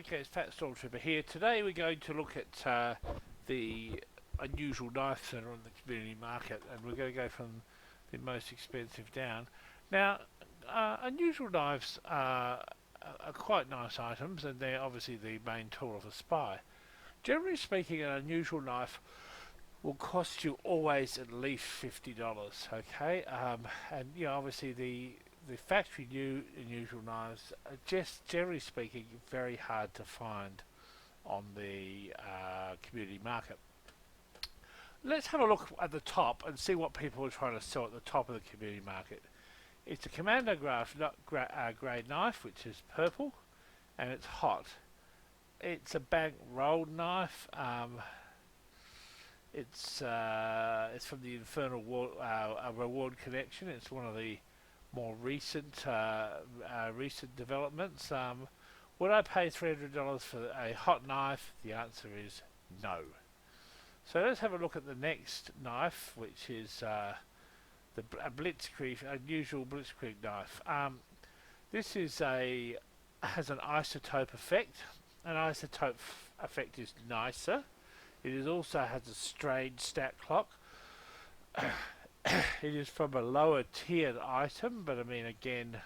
Okay, it's Fat Stormtrooper here. Today we're going to look at the unusual knives that are on the community market, and we're going to go from the most expensive down. Now, unusual knives are quite nice items, and they're obviously the main tool of a spy. Generally speaking, an unusual knife will cost you always at least $50. Okay, and obviously the factory new unusual knives are just generally speaking very hard to find on the community market. Let's have a look at the top and see what people are trying to sell at the top of the community market. It's a Commando grade knife, which is purple, and it's hot. It's a bank rolled knife. It's from the Infernal Reward Collection. It's one of the more recent developments. Would I pay $300 for a hot knife? The answer is no. So let's have a look at the next knife, which is a Blitzkrieg, unusual Blitzkrieg knife. This is has an isotope effect. An isotope effect is nicer. It also has a strange stat clock. It is from a lower tiered item, but I mean, again,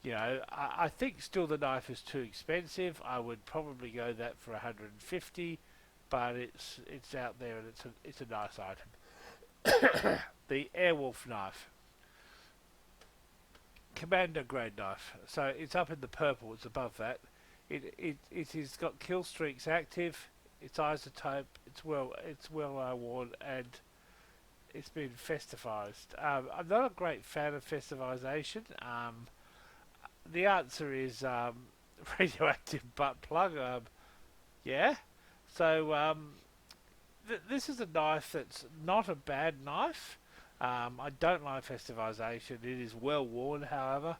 I think still the knife is too expensive. I would probably go that for 150, but it's out there and it's a nice item. The Airwolf knife, Commander grade knife. So it's up in the purple. It's above that. It has got kill streaks active. It's isotope. It's well worn, and it's been festivized. I'm not a great fan of festivization. The answer is radioactive butt plug. Yeah. So this is a knife that's not a bad knife. I don't like festivization. It is well worn, however.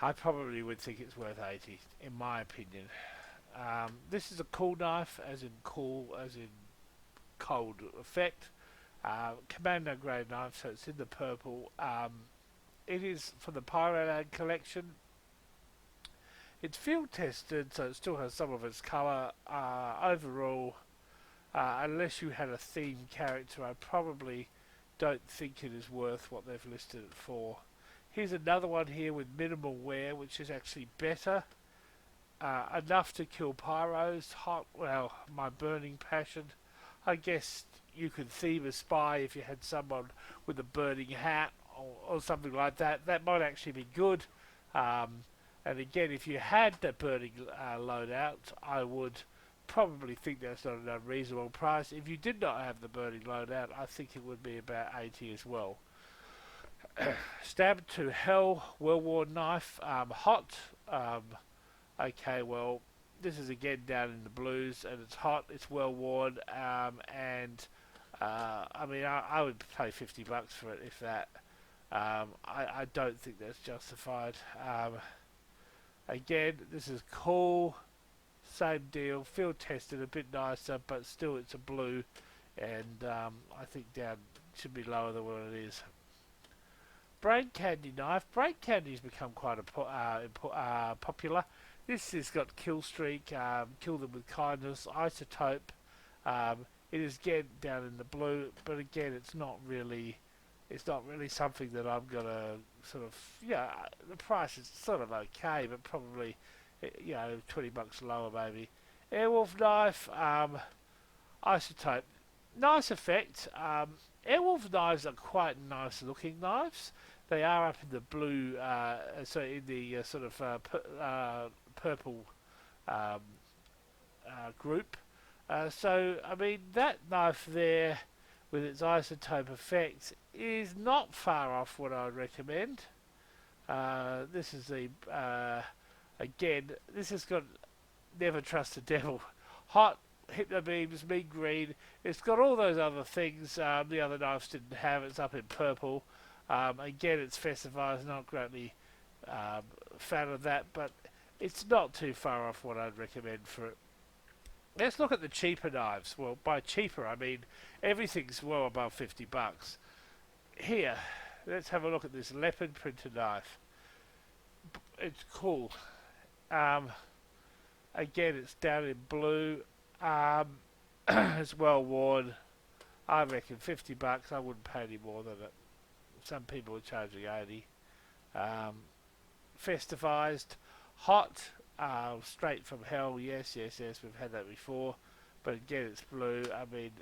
I probably would think it's worth 80, in my opinion. This is a cool knife, as in cold effect. Commando grade knife, so it's in the purple. It is for the Pyroland collection. It's field tested, so it still has some of its colour. Overall, unless you had a themed character, I probably don't think it is worth what they've listed it for. Here's another one here with minimal wear, which is actually better. Enough to kill pyros. Hot, well, my burning passion. I guess you could theme a spy if you had someone with a burning hat or something like that. That might actually be good. And again, if you had the burning loadout, I would probably think that's not an unreasonable price. If you did not have the burning loadout, I think it would be about 80 as well. Stab to Hell, well-worn knife, hot. Okay, well, this is again down in the blues, and it's hot, it's well-worn, and I mean, I would pay $50 for it, if that. I don't think that's justified. Again, this is cool, same deal, field tested, a bit nicer, but still it's a blue, and I think down should be lower than what it is. Brain Candy knife. Brain Candy's become quite popular. This has got kill streak, kill them with kindness, isotope. It is again down in the blue, but again, it's not really something that I'm gonna sort of. The price is sort of okay, but probably $20 lower maybe. Airwolf knife, isotope, nice effect. Airwolf knives are quite nice looking knives. They are up in the blue, so in the sort of purple group. So, I mean, that knife there, with its isotope effect, is not far off what I would recommend. This is again, this has got Never Trust the Devil. Hot, hypno beams, mean green. It's got all those other things the other knives didn't have. It's up in purple. Again, it's festivized, not greatly fan of that, but it's not too far off what I'd recommend for it. Let's look at the cheaper knives. Well, by cheaper, I mean everything's well above $50. Here, let's have a look at this leopard printer knife. It's cool. Again, it's down in blue. It's well worn. I reckon $50. I wouldn't pay any more than it. Some people are charging 80. Um, Festivized, hot, straight from hell. Yes, yes, yes. We've had that before, but again, it's blue. I mean,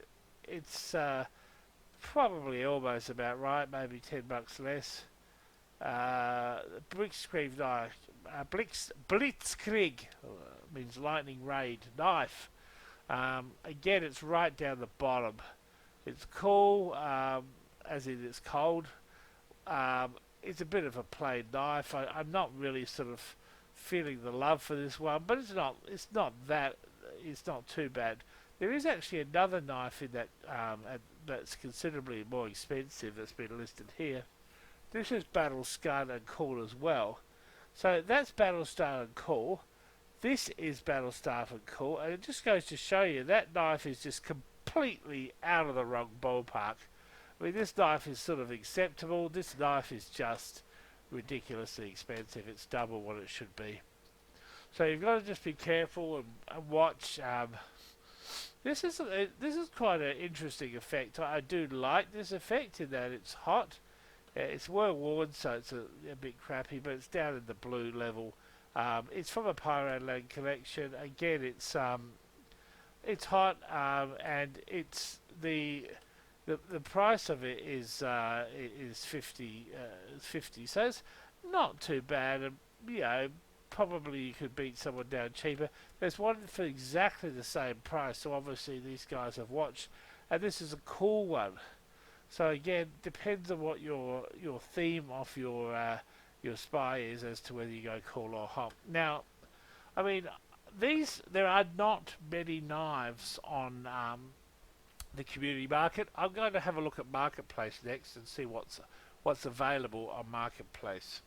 it's probably almost about right. Maybe $10 less. Blitzkrieg knife, Blitzkrieg means lightning raid knife. Again, it's right down the bottom. It's cool, as in it's cold. It's a bit of a plain knife. I'm not really sort of feeling the love for this one, but it's not. It's not too bad. There is actually another knife in that that's considerably more expensive that's been listed here. This is Battlestar Fan Core as well. So that's Battlestar Fan Core. This is Battlestar Fan Core, and it just goes to show you that knife is just completely out of the wrong ballpark. I mean, this knife is sort of acceptable. This knife is just ridiculously expensive. It's double what it should be. So you've got to just be careful and watch. This is quite an interesting effect. I do like this effect in that it's hot. It's well worn, so it's a bit crappy, but it's down in the blue level. It's from a Pyroland collection. Again, it's hot, and it's the price of it is 50. 50, so it's not too bad. And probably you could beat someone down cheaper. There's one for exactly the same price, so obviously these guys have watched, and this is a cool one. So again, depends on what your theme of your spy is as to whether you go cool or hot. Now, I mean, there are not many knives on the community market. I'm going to have a look at Marketplace next and see what's available on Marketplace.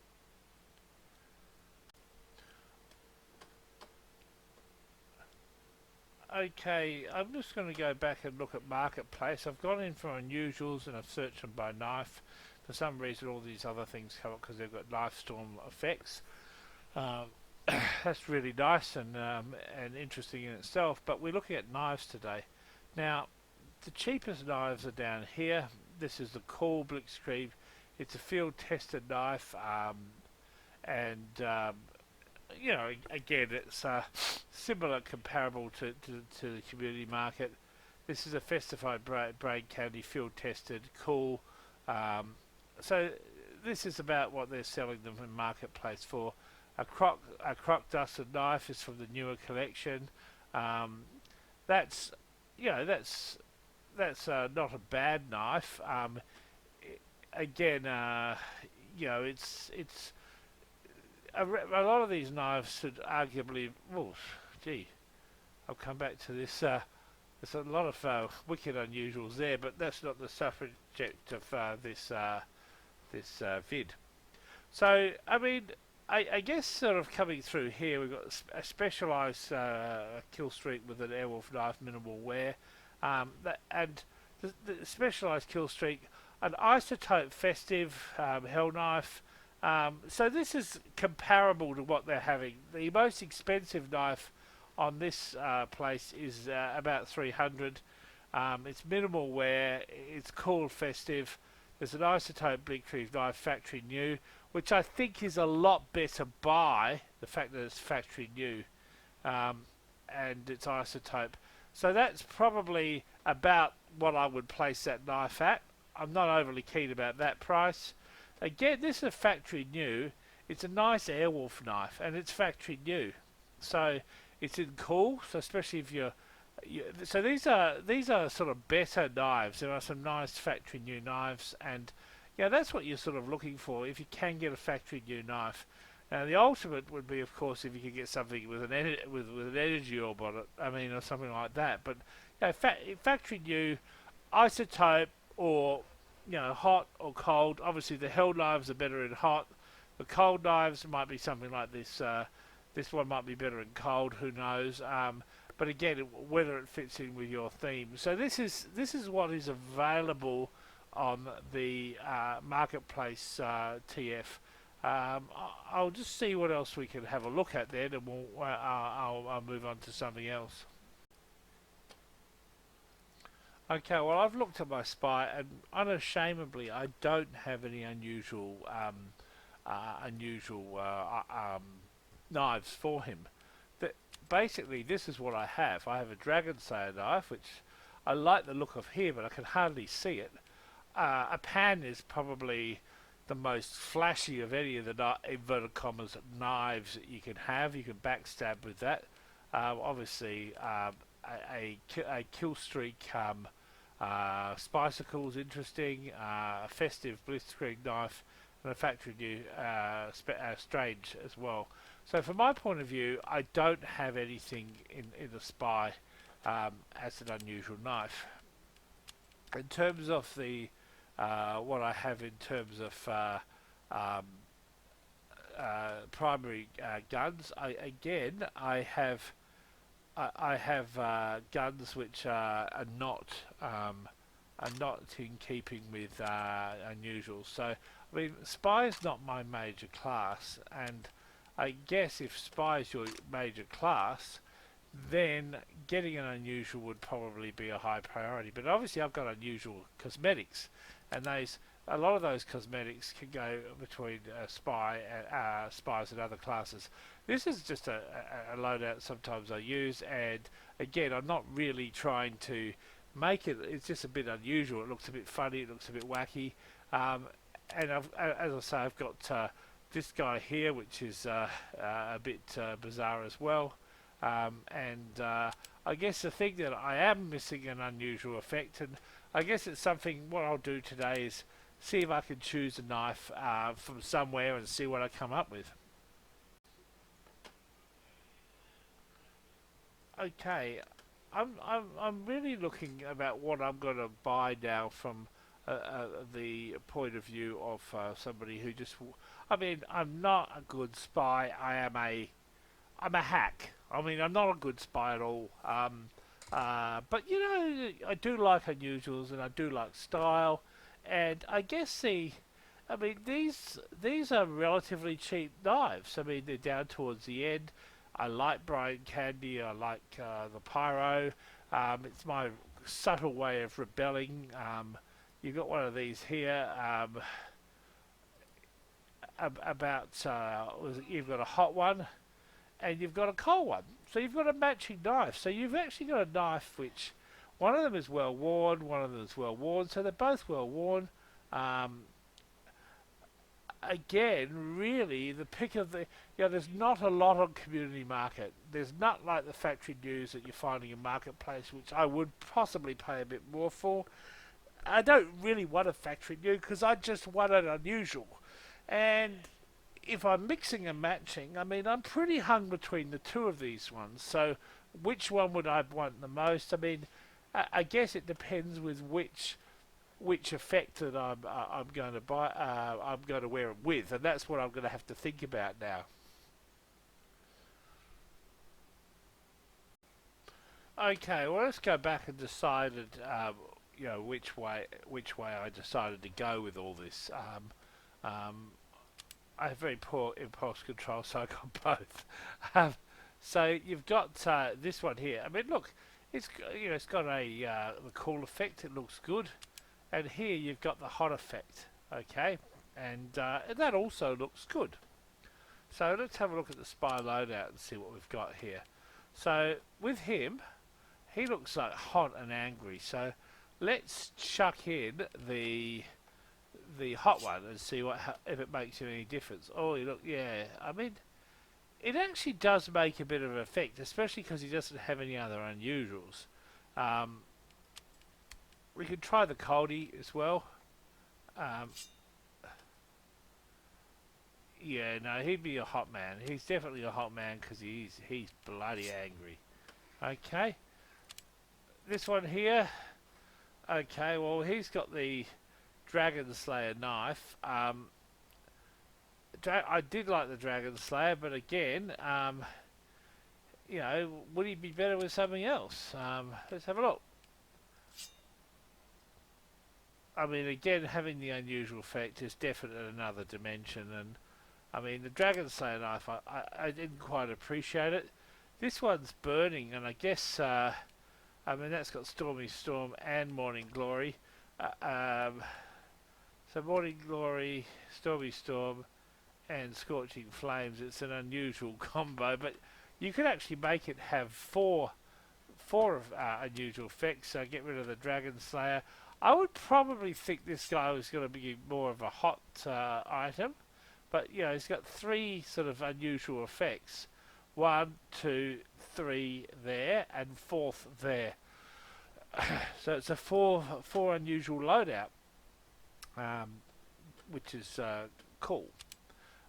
Okay, I'm just going to go back and look at Marketplace. I've gone in for unusuals and I've searched them by knife. For some reason, all these other things come up because they've got knife storm effects. That's really nice and interesting in itself. But we're looking at knives today. Now, the cheapest knives are down here. This is the Cool Blitzkrieg. It's a field-tested knife, and again, it's similar, comparable to the community market. This is a Festified Brain Candy, field-tested, cool. So this is about what they're selling them in Marketplace for. A croc dusted knife is from the newer collection. That's not a bad knife. Again, it's a lot of these knives should arguably. Oh, gee, I'll come back to this. There's a lot of wicked unusuals there, but that's not the subject of this vid. So, I mean, I guess sort of coming through here, we've got a specialised kill streak with an Airwolf knife, minimal wear, and the specialised kill streak, an Isotope festive hell knife. So this is comparable to what they're having. The most expensive knife on this place is about 300. It's minimal wear. It's cool, festive. There's an Isotope Blitzkrieg knife, factory new, which I think is a lot better by the fact that it's factory new, and it's Isotope. So that's probably about what I would place that knife at. I'm not overly keen about that price. Again, this is a factory new. It's a nice Airwolf knife, and it's factory new. So it's in cool. So especially if so these are sort of better knives. There are some nice factory new knives, and that's what you're sort of looking for if you can get a factory new knife. Now the ultimate would be, of course, if you could get something with an with an energy orb on it. I mean, or something like that. But factory new, Isotope, or hot or cold. Obviously, the hell knives are better in hot. The cold knives might be something like this. This one might be better in cold. Who knows? But again, whether it fits in with your theme. So this is what is available on the Marketplace TF. I'll just see what else we can have a look at then, and I'll move on to something else. Okay, well, I've looked at my spy, and unashamedly, I don't have any unusual knives for him. That basically, this is what I have. I have a Dragon Slayer knife, which I like the look of here, but I can hardly see it. A pan is probably the most flashy of any of the inverted commas knives that you can have. You can backstab with that. Obviously, a kill streak Spicicle is interesting. A festive Blitzkrieg knife and a factory new Strange as well. So from my point of view, I don't have anything in the spy as an unusual knife. In terms of the what I have in terms of um, primary guns, I have guns which are not in keeping with unusual. So I mean, spy is not my major class, and I guess if spy is your major class, then getting an unusual would probably be a high priority. But obviously I've got unusual cosmetics, and a lot of those cosmetics can go between spies and other classes. This is just a loadout sometimes I use, and again, I'm not really trying to make it. It's just a bit unusual. It looks a bit funny. It looks a bit wacky. And as I say, I've got this guy here, which is a bit bizarre as well. I guess the thing that I am missing an unusual effect, and I guess it's something. What I'll do today is see if I can choose a knife from somewhere and see what I come up with. Okay, I'm really looking about what I'm going to buy now from the point of view of somebody who just. I mean, I'm not a good spy. I'm a hack. I mean, I'm not a good spy at all. But you know, I do like unusuals and I do like style, and I guess I mean, these are relatively cheap knives. I mean, they're down towards the end. I like Brian Candy. I like the Pyro. It's my subtle way of rebelling. You've got one of these here. You've got a hot one and you've got a cold one. So you've got a matching knife. So you've actually got a knife which one of them is well worn, one of them is well worn. So they're both well worn. Um, Again, really, the pick of the, there's not a lot on community market. There's not like the factory news that you're finding in marketplace, which I would possibly pay a bit more for. I don't really want a factory new because I just want an unusual. And if I'm mixing and matching, I mean, I'm pretty hung between the two of these ones. So, which one would I want the most? I mean, I guess it depends with which effect that I'm going to buy. I'm going to wear it with, and that's what I'm going to have to think about now. Okay, well, let's go back and decided, which way I decided to go with all this. Um, I have very poor impulse control, so I got both. Um, so you've got this one here. I mean, look, it's got the cool effect. It looks good, and here you've got the hot effect. Okay, and that also looks good. So let's have a look at the spy loadout and see what we've got here. So with him, he looks like hot and angry. So let's chuck in the hot one and see if it makes you any difference. Oh, look, yeah. I mean, it actually does make a bit of an effect, especially because he doesn't have any other unusuals. Um, we could try the Coldie as well. Um, yeah, no, he'd be a hot man. He's definitely a hot man because he's bloody angry. Okay, this one here. Okay, well he's got the Dragon Slayer knife. I did like the Dragon Slayer, but again, would he be better with something else? Let's have a look. I mean, again, having the unusual effect is definitely another dimension, and I mean, the Dragon Slayer knife, I didn't quite appreciate it. This one's burning, and I guess, I mean, that's got Stormy Storm and Morning Glory. So Morning Glory, Stormy Storm, and Scorching Flames. It's an unusual combo, but you could actually make it have four unusual effects. So get rid of the Dragon Slayer. I would probably think this guy was going to be more of a hot item, but you know he's got three sort of unusual effects. 1, 2, 3 there, and fourth there. So it's a four unusual loadout, which is cool.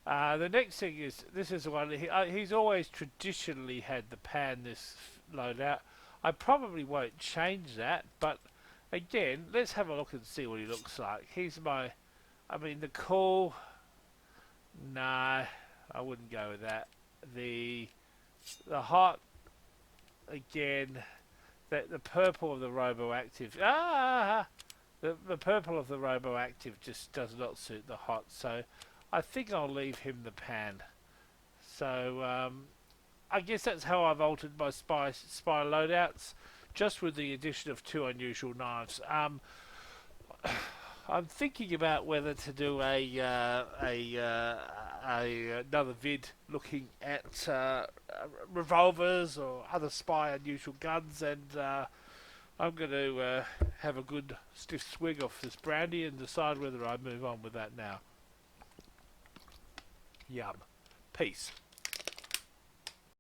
The next thing is, this is the one, he's always traditionally had the pan this loadout. I probably won't change that, but again, let's have a look and see what he looks like. He's my, I mean, the cool, no, I wouldn't go with that. The hot, again, the purple of the Roboactive, the purple of the Roboactive just does not suit the hot, so I think I'll leave him the pan. So I guess that's how I've altered my spy loadouts, just with the addition of 2 unusual knives. I'm thinking about whether to do another vid looking at revolvers or other spy unusual guns, and I'm going to have a good stiff swig off this brandy and decide whether I move on with that now. Yum. Peace.